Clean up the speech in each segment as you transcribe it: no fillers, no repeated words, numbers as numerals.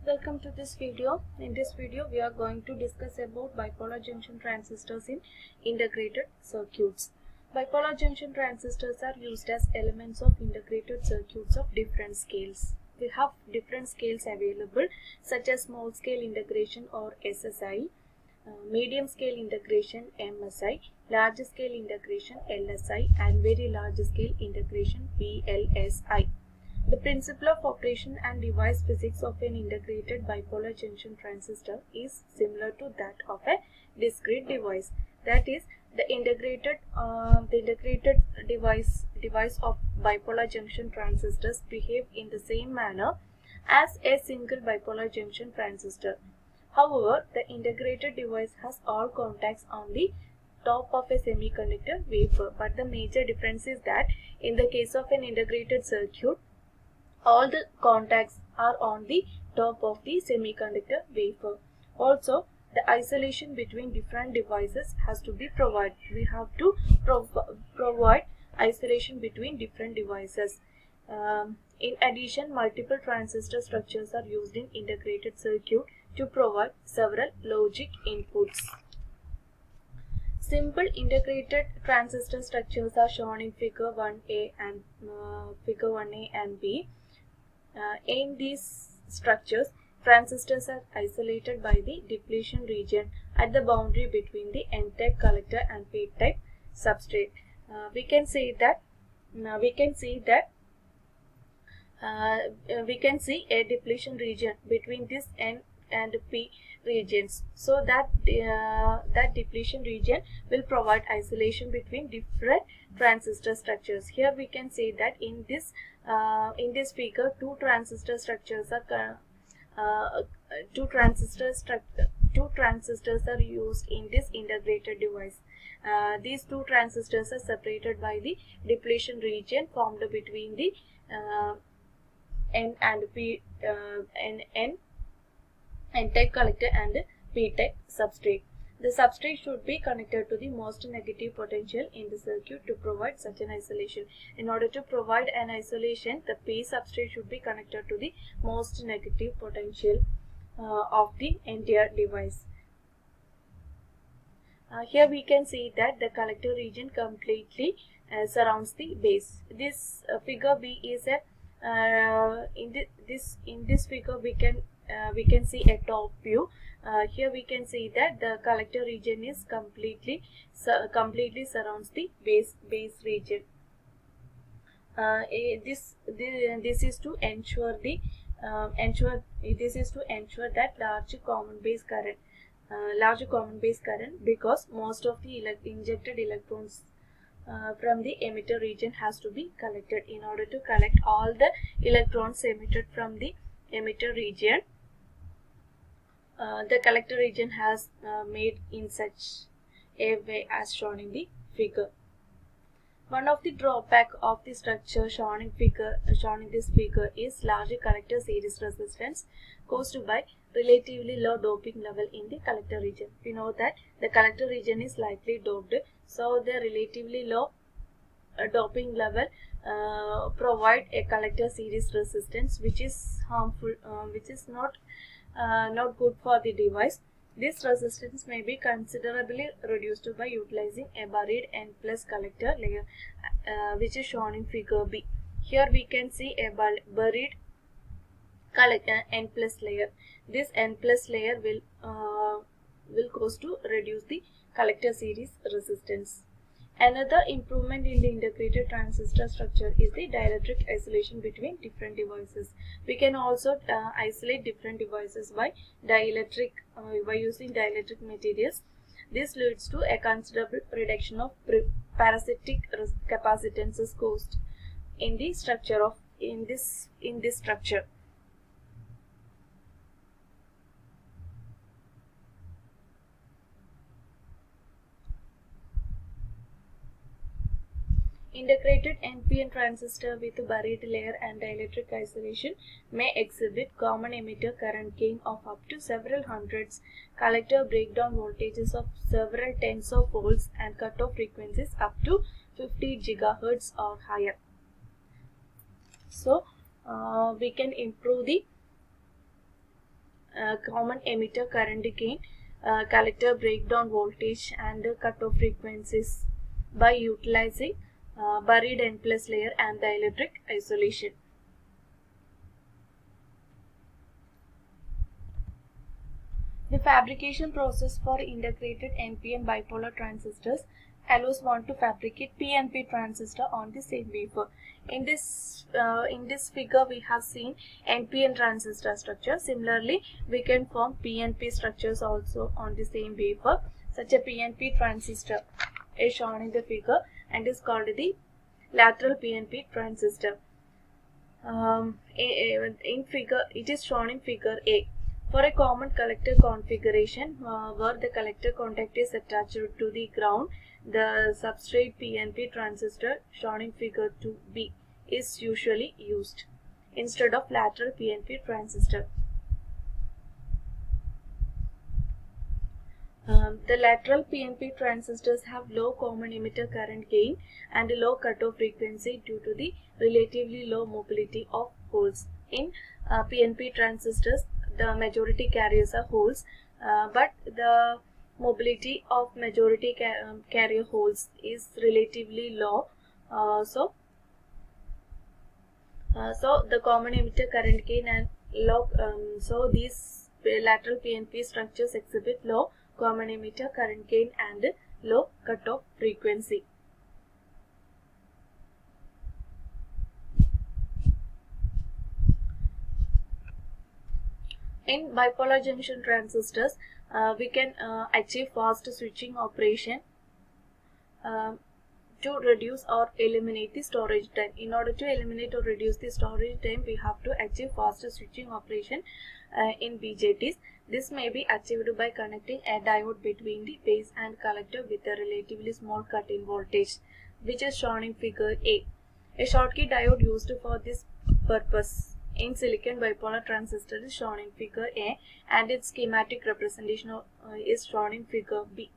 Welcome to this video. In this video we are going to discuss about bipolar junction transistors in integrated circuits. Bipolar junction transistors are used as elements of integrated circuits of different scales. We have different scales available such as small scale integration or SSI, medium scale integration MSI, large scale integration LSI and very large scale integration VLSI. The principle of operation and device physics of an integrated bipolar junction transistor is similar to that of a discrete device. That is, the integrated device of bipolar junction transistors behave in the same manner as a single bipolar junction transistor. However, the integrated device has all contacts on the top of a semiconductor wafer, but the major difference is that in the case of an integrated circuit, all the contacts are on the top of the semiconductor wafer. Also, the isolation between different devices has to be provided. We have to provide isolation between different devices. In addition, multiple transistor structures are used in integrated circuit to provide several logic inputs. Simple integrated transistor structures are shown in figure 1a and B. In these structures, transistors are isolated by the depletion region at the boundary between the N-type collector and P-type substrate. We can see a depletion region between this N and P regions, so that that depletion region will provide isolation between different transistor structures. Here we can see that in this figure, two transistor structures are used in this integrated device. These two transistors are separated by the depletion region formed between the N and P N-type collector and P-type substrate. The substrate should be connected to the most negative potential in the circuit to provide such an isolation. In order to provide an isolation, the P substrate should be connected to the most negative potential of the entire device. Here we can see that the collector region completely surrounds the base. This figure B is a in this figure we can see a top view. Here we can see that the collector region is completely surrounds the base region. This is to ensure that large common base current, because most of the injected electrons from the emitter region has to be collected. In order to collect all the electrons emitted from the emitter region, the collector region has made in such a way as shown in the figure. One of the drawback of the structure shown in this figure is large collector series resistance caused by relatively low doping level in the collector region. We know that the collector region is lightly doped, so the relatively low doping level provide a collector series resistance which is harmful, which is not good for the device. This resistance may be considerably reduced by utilizing a buried N+ collector layer, which is shown in figure B. Here we can see a buried collector N+ layer. This N+ layer will cause to reduce the collector series resistance. Another improvement in the integrated transistor structure is the dielectric isolation between different devices. We can also isolate different devices by using dielectric materials. This leads to a considerable reduction of parasitic capacitances caused in the structure of this structure. Integrated NPN transistor with buried layer and dielectric isolation may exhibit common emitter current gain of up to several hundreds, collector breakdown voltages of several tens of volts, and cutoff frequencies up to 50 GHz or higher. So we can improve the common emitter current gain, collector breakdown voltage, and cutoff frequencies by utilizing buried N plus layer and dielectric isolation. The fabrication process for integrated NPN bipolar transistors allows one to fabricate PNP transistor on the same wafer. In this figure, we have seen NPN transistor structure. Similarly, we can form PNP structures also on the same wafer. Such a PNP transistor is shown in the figure and is called the lateral PNP transistor. In figure, it is shown in figure A. For a common collector configuration where the collector contact is attached to the ground, the substrate PNP transistor shown in figure 2B is usually used instead of lateral PNP transistor. The lateral PNP transistors have low common emitter current gain and low cutoff frequency due to the relatively low mobility of holes. In PNP transistors, the majority carriers are holes, but the mobility of majority carrier holes is relatively low. So the common emitter current gain and low. So these lateral PNP structures exhibit low common emitter current gain and low cutoff frequency. In bipolar junction transistors, we can achieve fast switching operation to reduce or eliminate the storage time. In order to eliminate or reduce the storage time, we have to achieve fast switching operation in BJTs. This may be achieved by connecting a diode between the base and collector with a relatively small cut-in voltage, which is shown in figure A. A Schottky diode used for this purpose in silicon bipolar transistor is shown in figure A, and its schematic representation is shown in figure B.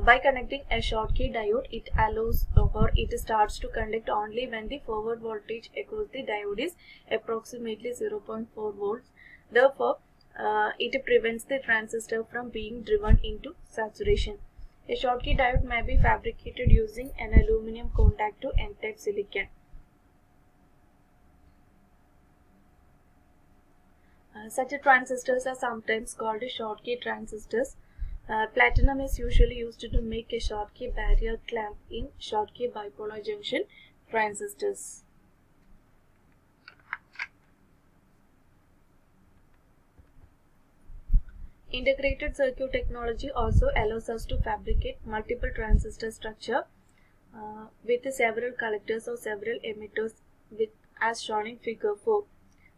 By connecting a Schottky diode, it allows or it starts to conduct only when the forward voltage across the diode is approximately 0.4 volts. Therefore, it prevents the transistor from being driven into saturation. A Schottky diode may be fabricated using an aluminum contact to N-type silicon. Such transistors are sometimes called Schottky transistors. Platinum is usually used to make a Schottky barrier clamp in Schottky bipolar junction transistors. Integrated circuit technology also allows us to fabricate multiple transistor structure with several collectors or several emitters as shown in figure 4.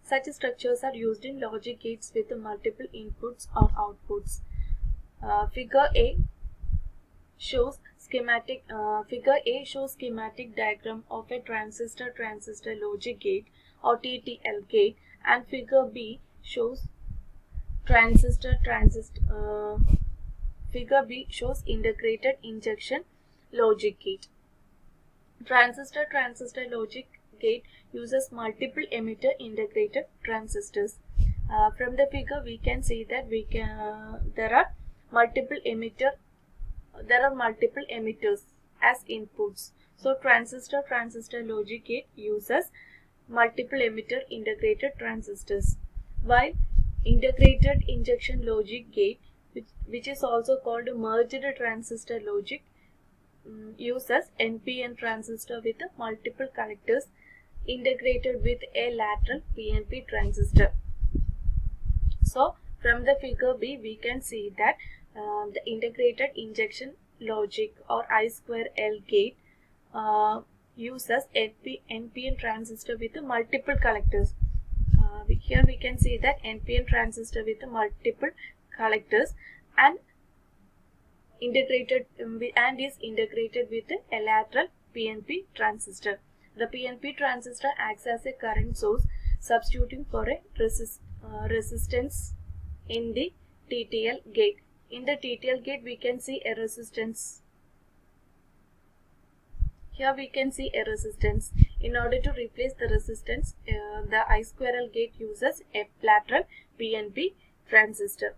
Such structures are used in logic gates with multiple inputs or outputs. Figure A shows schematic diagram of a transistor logic gate or TTL gate, and figure B shows figure B shows integrated injection logic gate. Transistor logic gate uses multiple emitter integrated transistors. From the figure, we can see that there are multiple emitters as inputs. So transistor logic gate uses multiple emitter integrated transistors, while integrated injection logic gate, which is also called merged transistor logic, uses NPN transistor with multiple collectors integrated with a lateral PNP transistor. So from the figure B, we can see that the integrated injection logic or I2L gate uses NPN transistor with multiple collectors. Here we can see that NPN transistor with multiple collectors and is integrated with a lateral PNP transistor. The PNP transistor acts as a current source, substituting for a resistance in the TTL gate. In the TTL gate, we can see a resistance. Here we can see a resistance. In order to replace the resistance, the I squirrel gate uses a lateral PNP transistor.